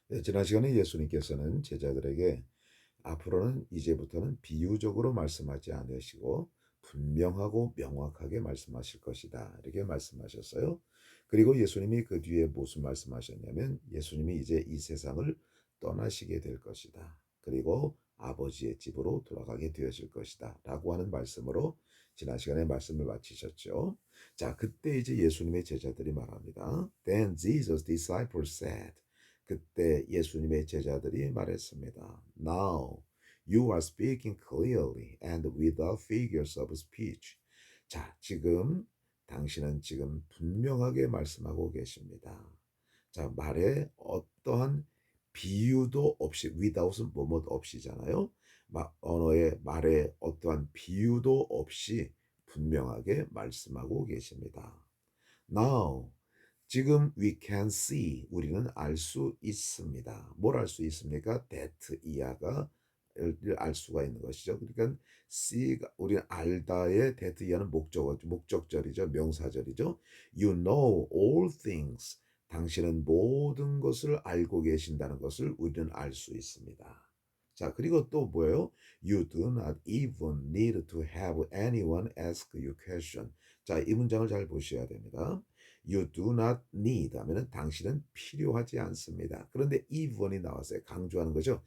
네, 지난 시간에 예수님께서는 제자들에게 앞으로는 이제부터는 비유적으로 말씀하지 않으시고 분명하고 명확하게 말씀하실 것이다. 이렇게 말씀하셨어요. 그리고 예수님이 그 뒤에 무슨 말씀하셨냐면 예수님이 이제 이 세상을 떠나시게 될 것이다. 그리고 아버지의 집으로 돌아가게 되어질 것이다. 라고 하는 말씀으로 지난 시간에 말씀을 마치셨죠. 자, 그때 이제 예수님의 제자들이 말합니다. Then Jesus' disciples said, 그때 예수님의 제자들이 말했습니다. Now you are speaking clearly and without figures of speech. 자, 지금 당신은 지금 분명하게 말씀하고 계십니다. 자, 말에 어떠한 비유도 없이 without은 뭐뭐 없이잖아요. 언어의 말에 어떠한 비유도 없이 분명하게 말씀하고 계십니다. Now 지금 we can see 우리는 알 수 있습니다. 뭘 알 수 있습니까? that 이하가 알 수가 있는 것이죠. 그러니까 see가 우리는 알다의 that 이하는 목적절이죠. 명사절이죠. You know all things. 당신은 모든 것을 알고 계신다는 것을 우리는 알 수 있습니다. 자, 그리고 또 뭐예요? You do not even need to have anyone ask you question. 자, 이 문장을 잘 보셔야 됩니다. You do not need 하면은 당신은 필요하지 않습니다. 그런데 even이 나왔어요. 강조하는 거죠.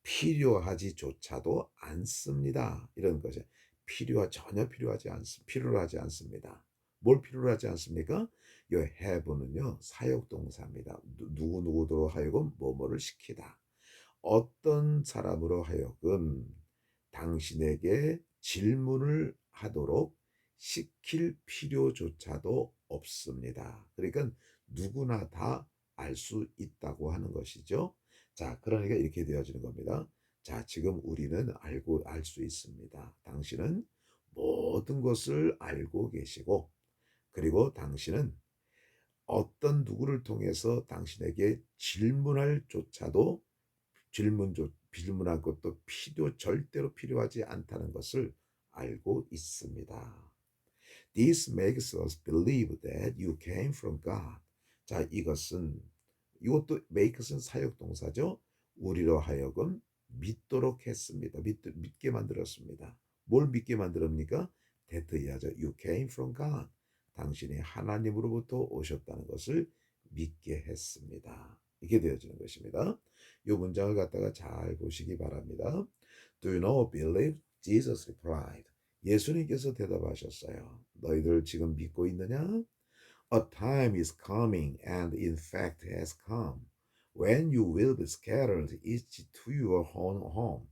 필요하지조차도 않습니다. 이런 거죠. 전혀 필요로 하지 않습니다. 뭘 필요로 하지 않습니까? 이 have는요 사역동사입니다. 누구누구로 하여금 뭐뭐를 시키다. 어떤 사람으로 하여금 당신에게 질문을 하도록 시킬 필요조차도 없습니다. 그러니까 누구나 다 알 수 있다고 하는 것이죠. 자, 그러니까 이렇게 되어지는 겁니다. 자, 지금 우리는 알 수 있습니다. 당신은 모든 것을 알고 계시고, 그리고 당신은 어떤 누구를 통해서 당신에게 질문할 것도 절대로 필요하지 않다는 것을 알고 있습니다. This makes us believe that you came from God. 자, 이것도 makes는 사역동사죠. 우리로 하여금 믿도록 했습니다. 믿게 만들었습니다. 뭘 믿게 만들었습니까? that 이하죠. You came from God. 당신이 하나님으로부터 오셨다는 것을 믿게 했습니다. 이게 되어지는 것입니다. 이 문장을 갖다가 잘 보시기 바랍니다. Do you know, believe? Jesus replied. 예수님께서 대답하셨어요. 너희들 지금 믿고 있느냐? A time is coming and in fact has come when you will be scattered each to your own home.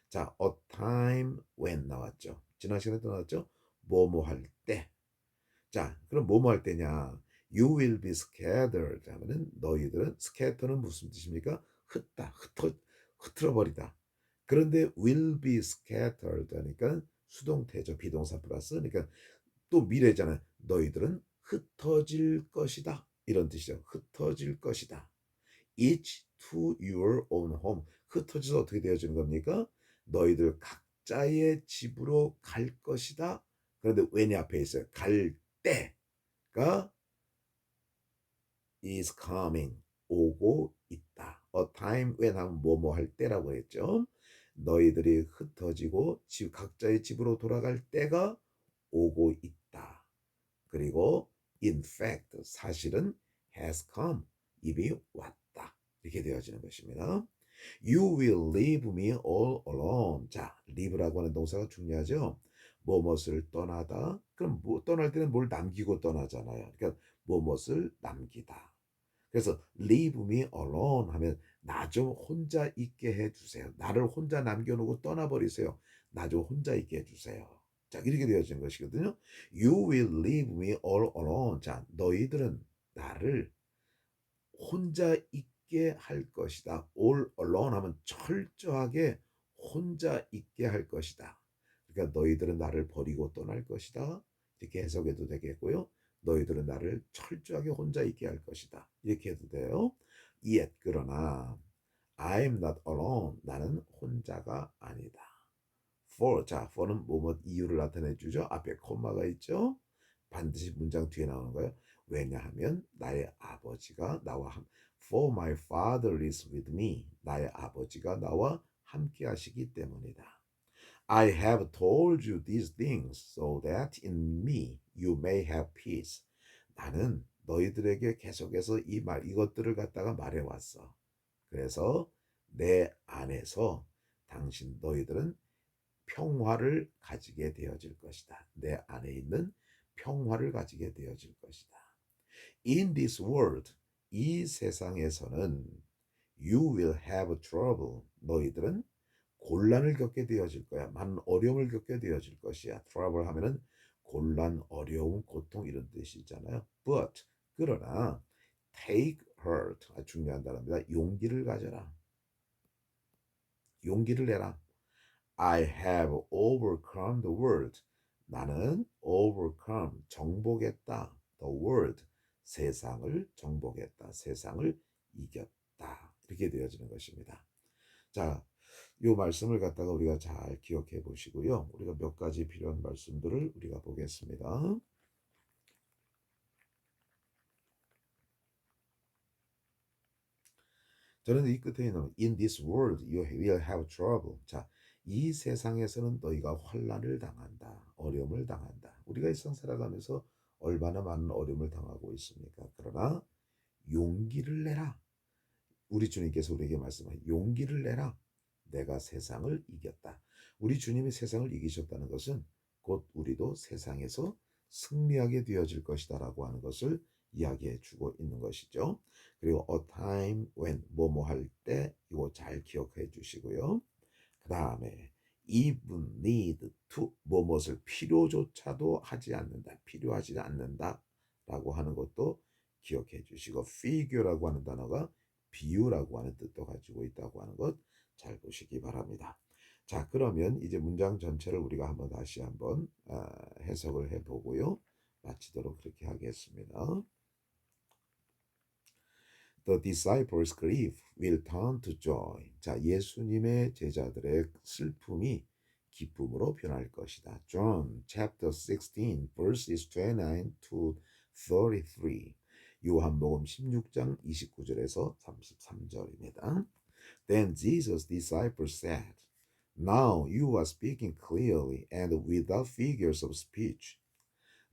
자, a time when 나왔죠. 지난 시간에도 나왔죠. 뭐뭐 할 때. 자, 그럼 뭐뭐 할 때냐? You will be scattered 하면은 너희들은 scatter는 무슨 뜻입니까? 흐트러 버리다. 그런데 will be scattered 하니까 수동태죠. 비동사 플러스. 그러니까 또 미래잖아요. 너희들은 흩어질 것이다. 이런 뜻이죠. 흩어질 것이다. Each to your own home. 흩어져서 어떻게 되어지는 겁니까? 너희들 각자의 집으로 갈 것이다. 그런데 when이 앞에 있어요. 갈 때가 is coming. 오고 있다. A time when 하면 뭐뭐 할 때라고 했죠. 너희들이 흩어지고 각자의 집으로 돌아갈 때가 오고 있다. 그리고 in fact 사실은 has come 이미 왔다. 이렇게 되어지는 것입니다. You will leave me all alone. 자, leave라고 하는 동사가 중요하죠. 무엇을 떠나다. 그럼 떠날 때는 뭘 남기고 떠나잖아요. 그러니까 무엇을 남기다. 그래서 leave me alone 하면 나 좀 혼자 있게 해주세요. 나를 혼자 남겨놓고 떠나버리세요. 나 좀 혼자 있게 해주세요. 자, 이렇게 되어진 것이거든요. You will leave me all alone. 자, 너희들은 나를 혼자 있게 할 것이다. all alone 하면 철저하게 혼자 있게 할 것이다. 그러니까 너희들은 나를 버리고 떠날 것이다. 이렇게 해석해도 되겠고요. 너희들은 나를 철저하게 혼자 있게 할 것이다. 이렇게 해도 돼요. Yet 그러나 I'm not alone. 나는 혼자가 아니다. for는 뭐뭐 이유를 나타내 주죠. 앞에 콤마가 있죠. 반드시 문장 뒤에 나오는 거예요. 왜냐하면 나의 아버지가 나와 For my father is with me. 나의 아버지가 나와 함께 하시기 때문이다. I have told you these things so that in me you may have peace. 나는 너희들에게 계속해서 이것들을 갖다가 말해왔어. 그래서 내 안에서 너희들은 평화를 가지게 되어질 것이다. 내 안에 있는 평화를 가지게 되어질 것이다. In this world, 이 세상에서는 you will have trouble. 너희들은 곤란을 겪게 되어질 거야. 많은 어려움을 겪게 되어질 것이야. trouble 하면은 곤란, 어려움, 고통 이런 뜻이잖아요. But 그러나 take heart. 중요한 단어입니다. 용기를 가져라. 용기를 내라. I have overcome the world. 나는 overcome, 정복했다. The world, 세상을 정복했다. 세상을 이겼다. 이렇게 되어지는 것입니다. 자, 이 말씀을 갖다가 우리가 잘 기억해 보시고요. 우리가 몇 가지 필요한 말씀들을 우리가 보겠습니다. 저는 이 끝에 있는 In this world you will have trouble. 자, 이 세상에서는 너희가 환난을 당한다. 어려움을 당한다. 우리가 일상 살아가면서 얼마나 많은 어려움을 당하고 있습니까? 그러나 용기를 내라. 우리 주님께서 우리에게 말씀하신 용기를 내라. 내가 세상을 이겼다. 우리 주님이 세상을 이기셨다는 것은 곧 우리도 세상에서 승리하게 되어질 것이다 라고 하는 것을 이야기해 주고 있는 것이죠. 그리고 a time when 뭐뭐 할 때 이거 잘 기억해 주시고요. 그 다음에 even need to 뭐뭇을 필요조차도 하지 않는다. 필요하지 않는다 라고 하는 것도 기억해 주시고 figure라고 하는 단어가 비유라고 하는 뜻도 가지고 있다고 하는 것 잘 보시기 바랍니다. 자, 그러면 이제 문장 전체를 우리가 다시 한번 해석을 해보고요. 마치도록 그렇게 하겠습니다. The disciples' grief will turn to joy. 자, 예수님의 제자들의 슬픔이 기쁨으로 변할 것이다. John chapter 16 verses 29 to 33. 요한복음 16장 29절에서 33절입니다. Then Jesus' disciples said, Now you are speaking clearly and without figures of speech.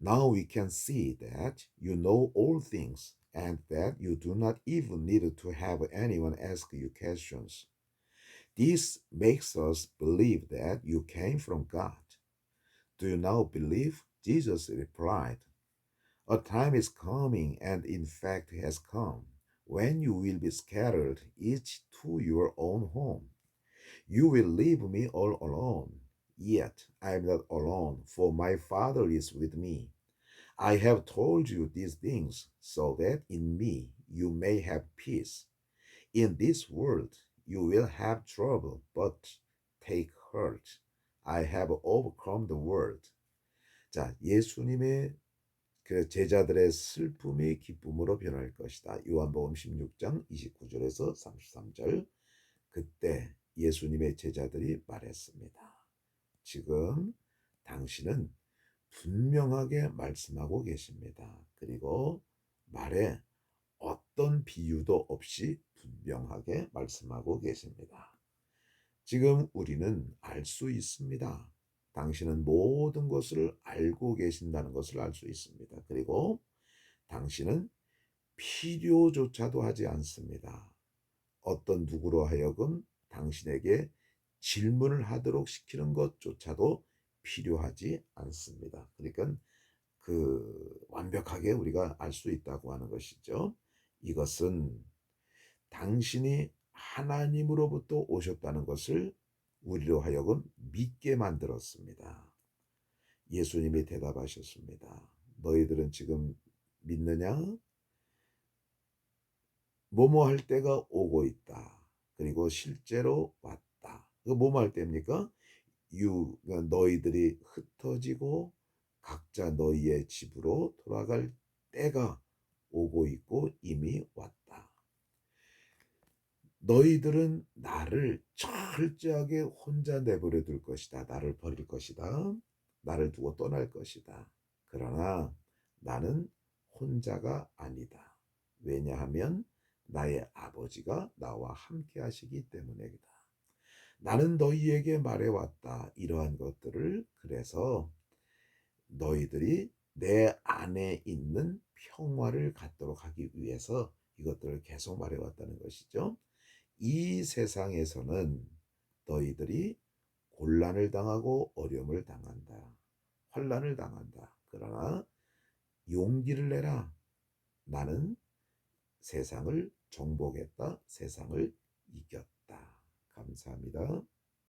Now we can see that you know all things and that you do not even need to have anyone ask you questions. This makes us believe that you came from God. Do you now believe? Jesus replied, A time is coming, and in fact has come, when you will be scattered each to your own home. You will leave me all alone. Yet I am not alone, for my Father is with me. I have told you these things so that in me you may have peace. In this world you will have trouble, but take heart. I have overcome the world. 자, 예수님의 그 제자들의 슬픔이 기쁨으로 변할 것이다. 요한복음 16장 29절에서 33절. 그때 예수님의 제자들이 말했습니다. 지금 당신은 분명하게 말씀하고 계십니다. 그리고 말에 어떤 비유도 없이 분명하게 말씀하고 계십니다. 지금 우리는 알 수 있습니다. 당신은 모든 것을 알고 계신다는 것을 알 수 있습니다. 그리고 당신은 필요조차도 하지 않습니다. 어떤 누구로 하여금 당신에게 질문을 하도록 시키는 것조차도 필요하지 않습니다. 그러니까 완벽하게 우리가 알 수 있다고 하는 것이죠. 이것은 당신이 하나님으로부터 오셨다는 것을 우리로 하여금 믿게 만들었습니다. 예수님이 대답하셨습니다. 너희들은 지금 믿느냐? 뭐뭐 할 때가 오고 있다. 그리고 실제로 왔다. 그 뭐뭐 할 때입니까? 너희들이 흩어지고 각자 너희의 집으로 돌아갈 때가 오고 있고 이미 왔다. 너희들은 나를 철저하게 혼자 내버려 둘 것이다. 나를 버릴 것이다. 나를 두고 떠날 것이다. 그러나 나는 혼자가 아니다. 왜냐하면 나의 아버지가 나와 함께 하시기 때문이다. 나는 너희에게 말해왔다. 이러한 것들을 그래서 너희들이 내 안에 있는 평화를 갖도록 하기 위해서 이것들을 계속 말해왔다는 것이죠. 이 세상에서는 너희들이 곤란을 당하고 어려움을 당한다. 환난을 당한다. 그러나 용기를 내라. 나는 세상을 정복했다. 세상을 이겼다. 감사합니다.